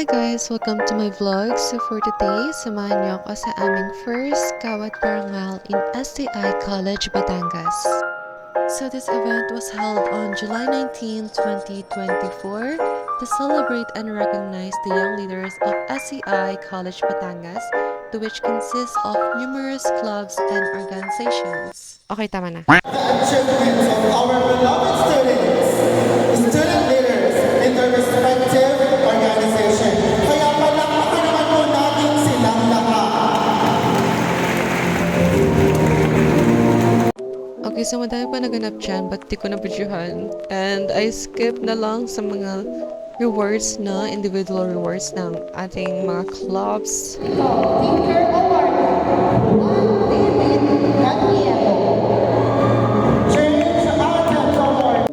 Hi guys! Welcome to my vlog. So for today, samahan niyo ako sa aming first Kawat Parangal in STI College, Batangas. So this event was held on July 19, 2024 to celebrate and recognize the young leaders of STI College, Batangas, to which consists of numerous clubs and organizations. Okay, tama na. The achievements of our beloved student leaders in their respective organization. Kaya palakpakan naman po natin silang lahat. Okay, so madami pa naganap dyan, but di ko na-videohan. And I skip na lang sa mga rewards na, individual rewards ng ating mga clubs. Tinker Award, Juan David Caniero. James Adams Award.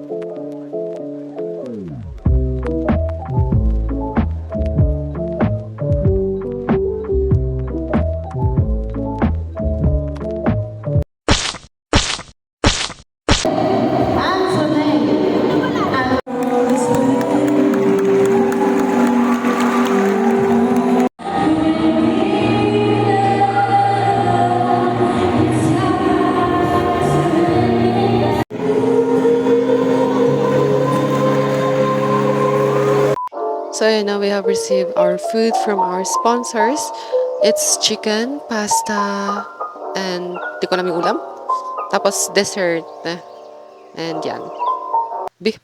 So now we have received our food from our sponsors. It's chicken, pasta, and di ko alam yung ulam. Tapos dessert. And yan.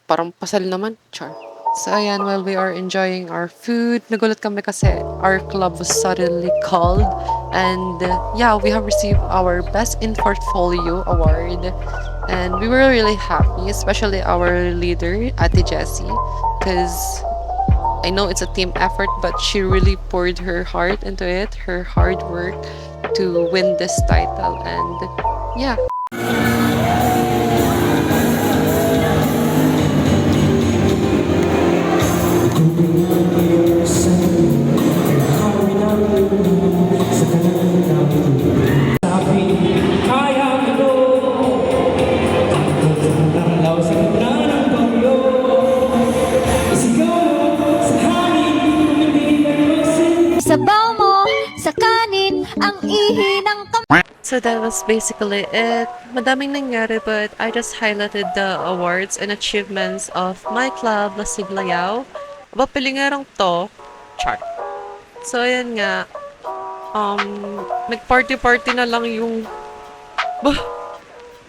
Parang pasal naman. Char. So ayan, while we are enjoying our food, nagulat kami kasi our club was suddenly called. And yeah, we have received our Best in Portfolio award. And we were really happy, especially our leader, Ate Jessie, because I know it's a team effort, but she really poured her heart into it, her hard work to win this title. And yeah. Sabaw mo sa kanin ang ihi ng So that was basically it. Madaming nangyari, but I just highlighted the awards and achievements of my club, La Siglayaw. Aba, pilingarang to. Chart. So, ayan nga. Nag-party-party na lang yung... Bah!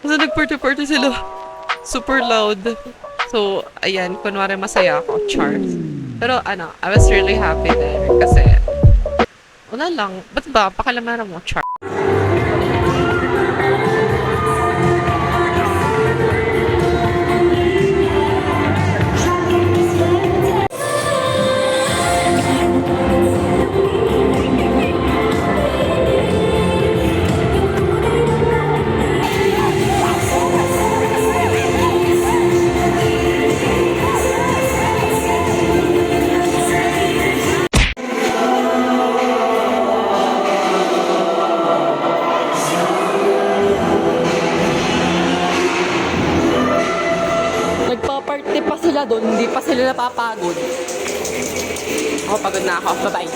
Kasi nag-party-party sila. Super loud. So, ayan. Kunwari masaya ako. Charles. Pero I was really happy there. Kasi, wala lang. Ba't ba? Pakalamaran mo, Charles. Nagpa-party pa sila doon, hindi pa sila napapagod. Ako, pagod na ako. Bye-bye.